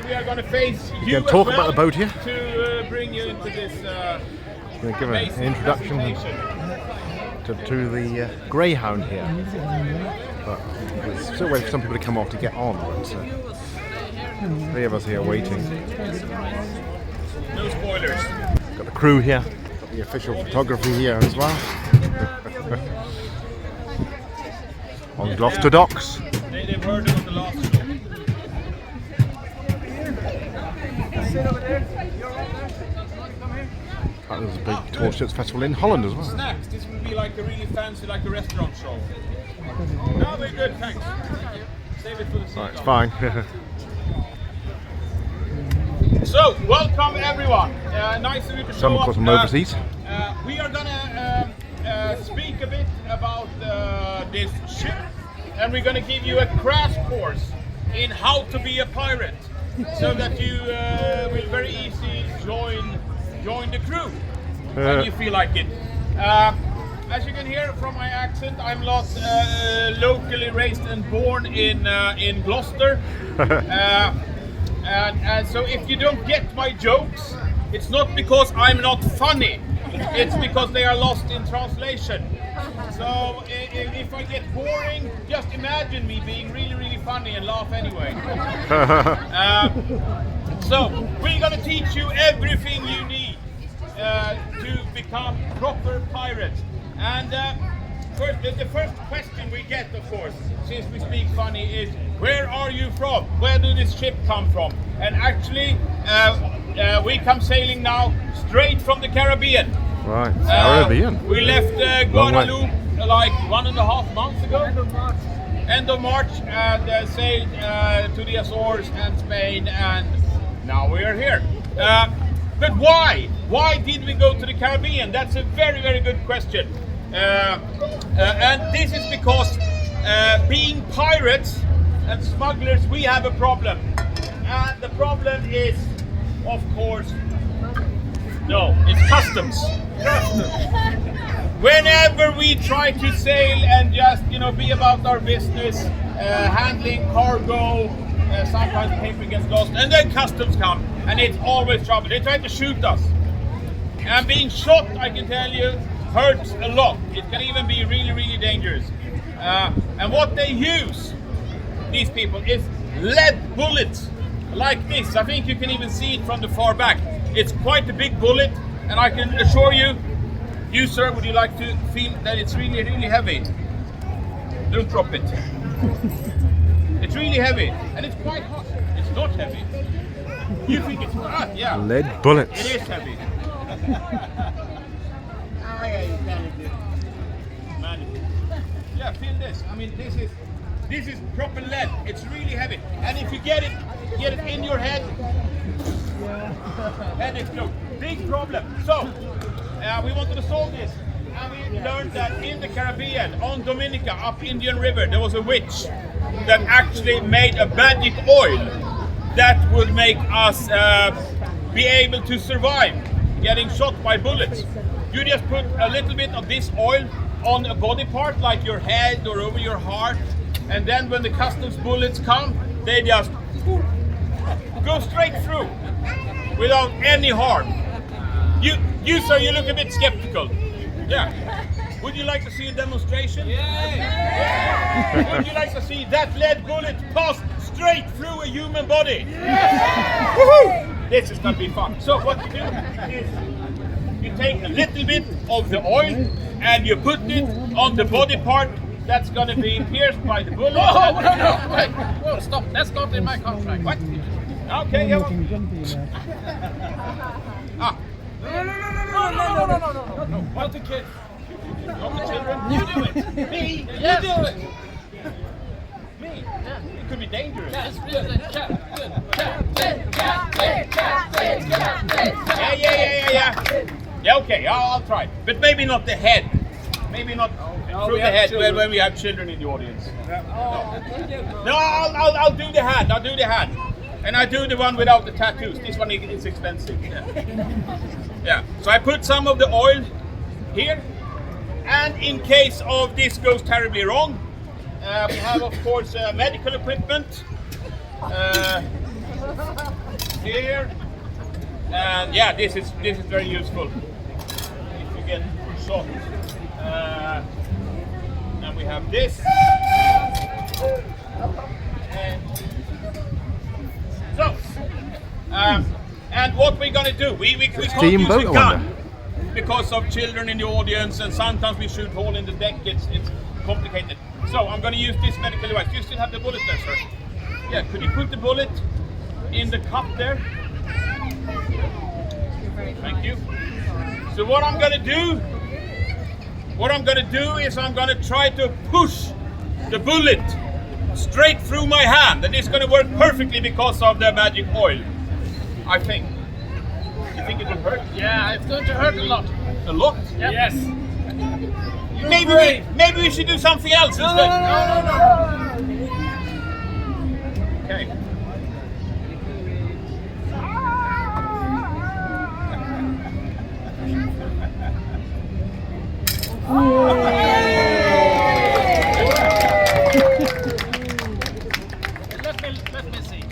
and we are going to face you Can talk as about the boat here? to bring you into this. Going to give an introduction to the Greyhound here. But we're still waiting for some people to come off to get on. But three of us here waiting. No spoilers. Got the crew here. Got the official photography here as well. On Gloucester docks. They've heard it on the last show. There's a big tall ships festival in Holland as well. Snacks. This would be like a really fancy, like a restaurant show. No, very good, thanks. Save it for the Right, it's fine. So, welcome everyone. Nice of you to show Some up. from overseas. We are gonna speak a bit about this ship, and we're gonna give you a crash course in how to be a pirate, so that you will very easily join the crew when you feel like it. As you can hear from my accent, I'm not locally raised and born in Gloucester. And so if you don't get my jokes, it's not because I'm not funny, it's because they are lost in translation. So if I get boring, just imagine me being really, really funny and laugh anyway. So we're gonna teach you everything you need to become proper pirates. And the first question we get, of course, since we speak funny, is where are you from? Where did this ship come from? And actually, we come sailing now straight from the Caribbean. Right, Caribbean. We left Guadeloupe like 1.5 months ago. End of March, and sailed to the Azores and Spain, and now we are here. But why? Why did we go to the Caribbean? That's a very, very good question. And this is because being pirates and smugglers, we have a problem. And the problem is, of course, it's customs. Whenever we try to sail and just, be about our business, handling cargo, sometimes paper gets lost, and then customs come, and it's always trouble. They try to shoot us. And being shot, I can tell you, hurts a lot. It can even be really, really dangerous. And what they use, these people, is lead bullets like this. I think you can even see it from the far back. It's quite a big bullet, and I can assure you, sir, would you like to feel that it's really, really heavy? Don't drop it. It's really heavy, and it's quite hot. It's not heavy. You think it's hot? Yeah. Lead bullets. It is heavy. Yeah, feel this. I mean, this is proper lead. It's really heavy, and if you get it in your head, and it's no big problem. So we wanted to solve this, and we learned that in the Caribbean, on Dominica, up Indian River, there was a witch that actually made a magic oil that would make us be able to survive getting shot by bullets. You just put a little bit of this oil on a body part like your head or over your heart, and then when the customs bullets come, they just go straight through without any harm. You sir, you look a bit skeptical. Yeah. Would you like to see a demonstration? Yeah. Would you like to see that lead bullet pass straight through a human body? Yeah. Woohoo! This is gonna be fun. So what you do is you take a little bit of the oil and you put it on the body part that's gonna be pierced by the bullet. Oh, no, wait. Whoa, stop. That's not in my contract. What? Okay, yeah. No. Not the kids. Not the children. You do it. Me. Yes. You do it. Me. Yeah. It could be dangerous. That's really Captain. Yeah. Yeah, okay, I'll try. But maybe not the head. Maybe not through the head when we have children in the audience. No, I'll do the hand. I'll do the hand. And I do the one without the tattoos. This one is expensive. Yeah. So I put some of the oil here. And in case of this goes terribly wrong, we have, of course, medical equipment. here, and yeah, this is very useful if you get shot. And we have this. So, and what we're gonna do? We can't use steamboat, a I gun wonder. because of children in the audience, and sometimes we shoot hole in the deck. It's complicated. So I'm gonna use this medical device. Do you still have the bullet there, sir? Yeah. Could you put the bullet in the cup there? Thank you. So what I'm gonna do is I'm gonna try to push the bullet straight through my hand, and it's gonna work perfectly because of the magic oil, I think. You think it will hurt? Yeah, it's going to hurt a lot. A lot? Yep. Yes. Maybe we should do something else instead. No. Okay. Let me see.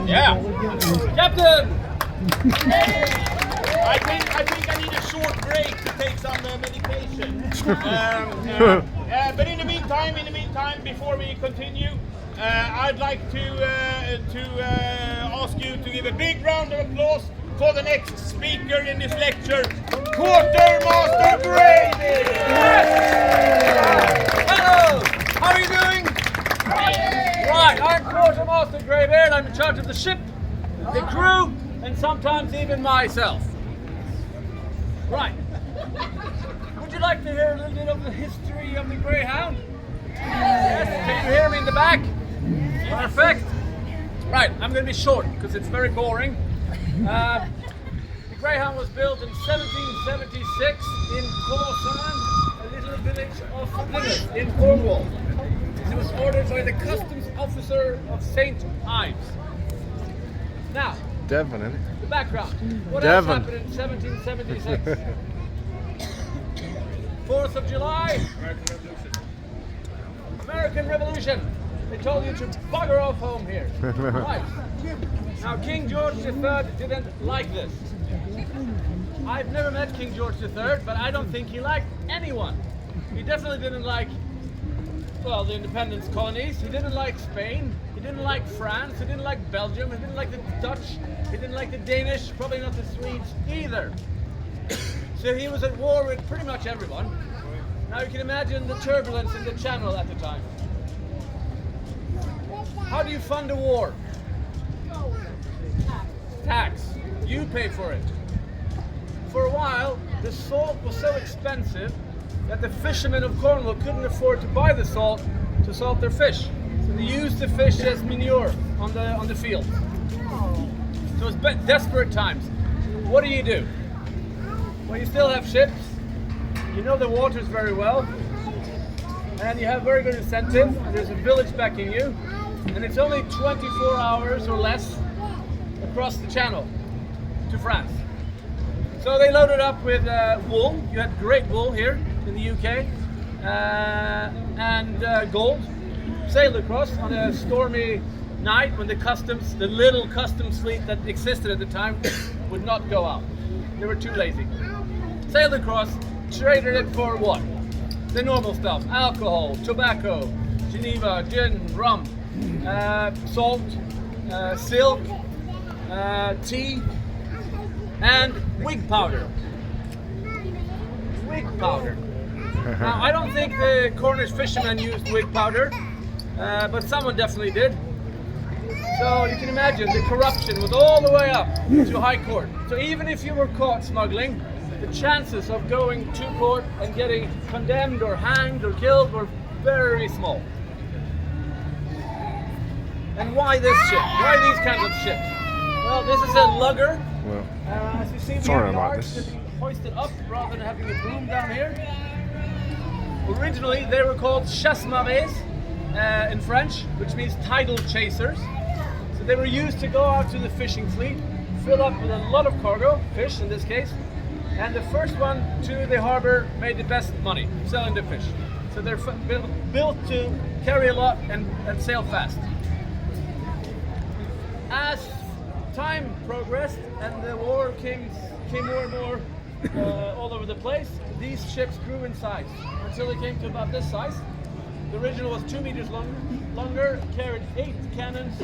Yeah. Captain! I think I need a short break to take some medication. But in the meantime, before we continue, I'd like to ask you to give a big round of applause for the next speaker in this lecture, Quartermaster Brady. Hello! How are you doing? Right, I'm Quartermaster Graybeard. I'm in charge of the ship, the crew, and sometimes even myself. Right. Would you like to hear a little bit of the history of the Greyhound? Yes. Can you hear me in the back? Perfect. Right, I'm going to be short because it's very boring. The Greyhound was built in 1776 in Gloucester, a little village of Plymouth in Cornwall. It was ordered by the customs officer of St. Ives. Now, Devon, isn't it? the background. What Devon. else happened in 1776? 4th of July. American Revolution. They told you to bugger off home here. Right. Now, King George III didn't like this. I've never met King George III, but I don't think he liked anyone. He definitely didn't like, well, the independence colonies. He didn't like Spain. He didn't like France. He didn't like Belgium. He didn't like the Dutch. He didn't like the Danish. Probably not the Swedes either. So he was at war with pretty much everyone. Now you can imagine the turbulence in the Channel at the time. How do you fund a war? Tax. You pay for it. For a while, the salt was so expensive that the fishermen of Cornwall couldn't afford to buy the salt to salt their fish. So they used the fish as manure on the field. So it's desperate times. What do you do? Well, you still have ships. You know the waters very well. And you have very good incentive. There's a village backing you. And it's only 24 hours or less across the channel to France. So they loaded up with wool. You had great wool here in the UK. And gold. Sailed across on a stormy night when the little customs fleet that existed at the time would not go out. They were too lazy. Sailed across, traded it for what? The normal stuff. Alcohol, tobacco, Geneva, gin, rum, salt, silk, tea, and wig powder. Wig powder. Now, I don't think the Cornish fishermen used wig powder, but someone definitely did. So you can imagine the corruption was all the way up to High Court. So even if you were caught smuggling, the chances of going to court and getting condemned or hanged or killed were very small. And why this ship? Why these kinds of ships? Well, this is a lugger. Well, As you see, we sorry have about yards this. to be hoisted up rather than having a boom down here. Originally, they were called chasse-marées in French, which means tidal chasers. So they were used to go out to the fishing fleet, fill up with a lot of cargo, fish in this case, and the first one to the harbor made the best money selling the fish. So they're built to carry a lot and sail fast. As time progressed and the war came more and more all over the place, these ships grew in size until they came to about this size. The original was 2 meters longer, carried 8 cannons,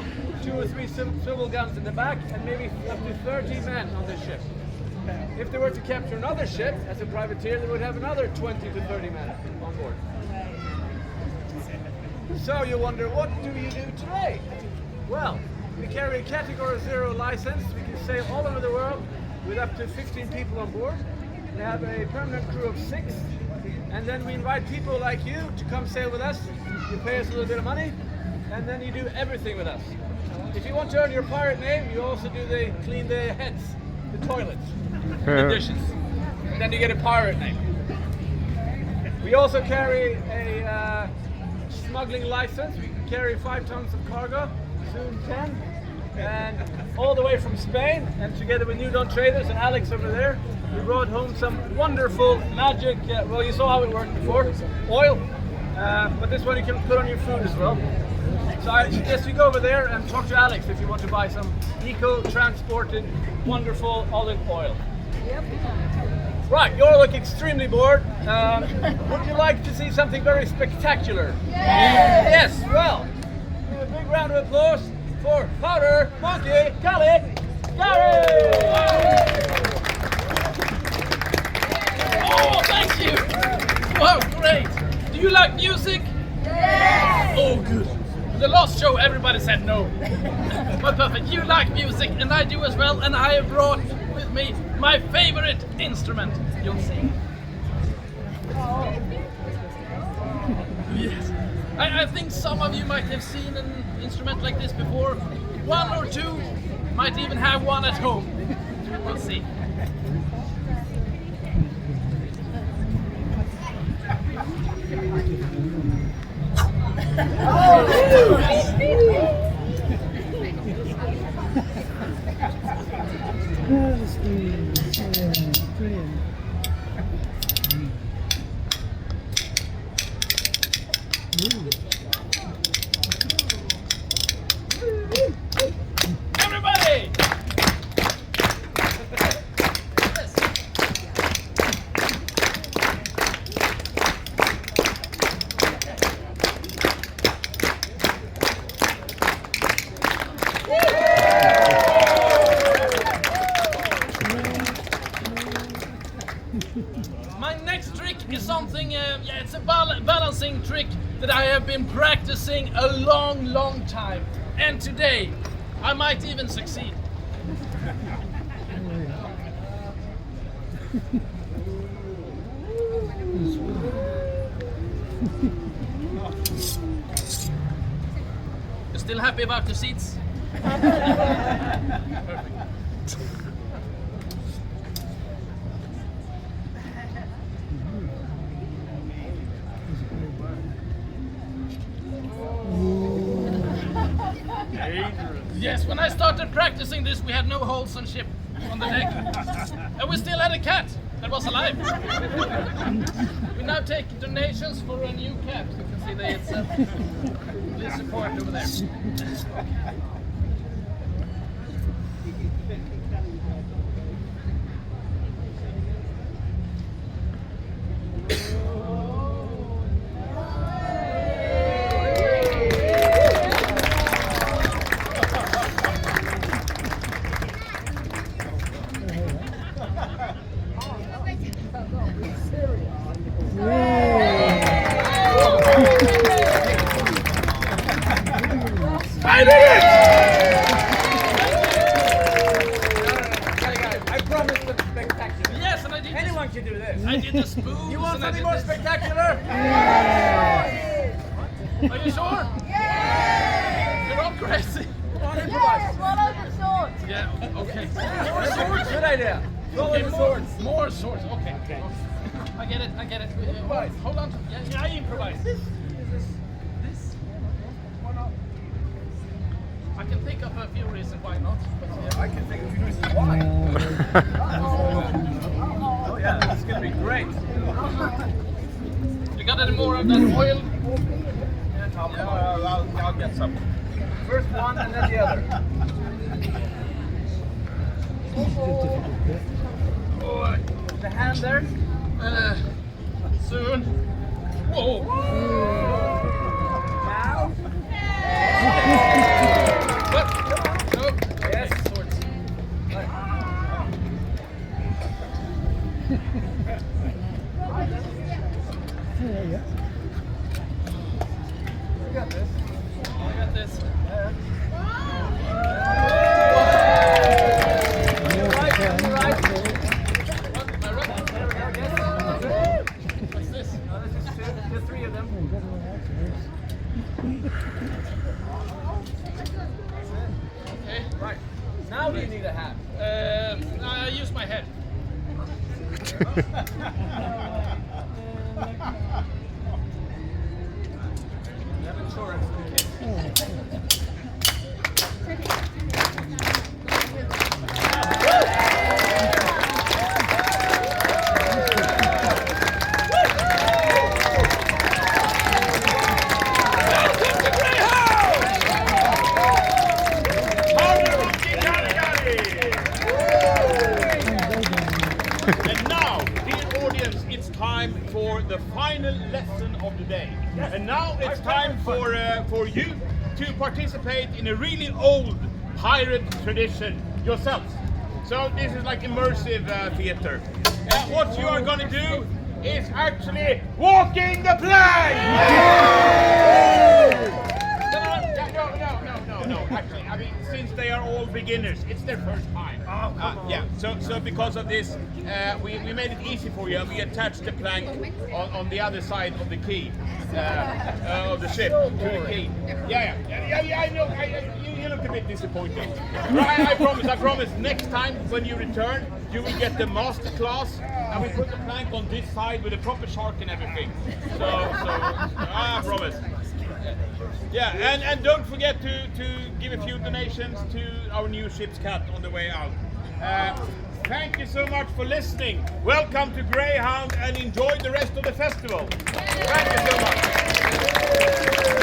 2 or 3 swivel guns in the back, and maybe up to 30 men on this ship. If they were to capture another ship as a privateer, they would have another 20 to 30 men on board. So you wonder, what do you do today? Well, we carry a Category 0 license. We can sail all over the world with up to 15 people on board. We have a permanent crew of 6. And then we invite people like you to come sail with us. You pay us a little bit of money, and then you do everything with us. If you want to earn your pirate name, you also clean the heads, the toilets, the dishes. And then you get a pirate name. We also carry a smuggling license. We can carry 5 tons of cargo, soon 10, and all the way from Spain. And together with New Dawn Traders and Alex over there, we brought home some wonderful magic, well, you saw how it worked before, oil, but this one you can put on your food as well. So I suggest you go over there and talk to Alex if you want to buy some eco-transported, wonderful olive oil. Yep. Right, you all look extremely bored. Would you like to see something very spectacular? Yes! Yes, well, give a big round of applause for Powder Monkey Khalid Gary! Oh, thank you! Wow, great! Do you like music? Yes! Oh, good. The last show, everybody said no. But perfect, you like music, and I do as well, and I have brought with me my favorite instrument. You'll see. Yes. I think some of you might have seen an instrument like this before. 1 or 2 might even have one at home. We'll see. Everybody! My next trick is something, it's a balancing trick that I have been practicing a long time. And today, I might even succeed. You still happy about the seats? Perfect. Yes, when I started practicing this, we had no holes on ship on the deck. And we still had a cat that was alive. We now take donations for a new cat. You can see that please support over there. I did it! I promised them spectacular. Yes, and I did. Anyone can do this. I did the spoons. You want and I something did more this. spectacular? Are you sure? Yes! You're all crazy. Come on, Yes! improvise. Follow the sword! Yeah, okay. More swords? Good idea. Follow Okay, the more swords. More swords. Okay. I get it. Improvise. Hold on. Yeah, I improvise. This. I can think of a few reasons why not. But, I can think of you reasons why. Yeah, it's gonna be great. You got any more of that oil? I'll get some. First one and then the other. Oh, The hand there. soon. Whoa. Now. What? No. Yes. Swords. We got this. I got this. Right. What? Am I right? There we go. Yes. What's this? No, this is two. The three of them. Okay. Right. Now we need a hat. I use my head. We have insurance in case. And now, dear audience, it's time for the final lesson of the day. And now it's time for you to participate in a really old pirate tradition yourselves. So this is like immersive theater. What you are going to do is actually walking the plank! No. Actually, I mean, since they are all beginners, it's their first time. Yeah. So because of this, we made it easy for you. We attached the plank on the other side of the key of the ship to the key. Yeah. I know. You look a bit disappointed. I promise. Next time when you return, you will get the master class, and we put the plank on this side with a proper shark and everything. So I promise. Yeah, and don't forget to give a few donations to our new ship's cat on the way out. Thank you so much for listening. Welcome to Greyhound and enjoy the rest of the festival. Thank you so much.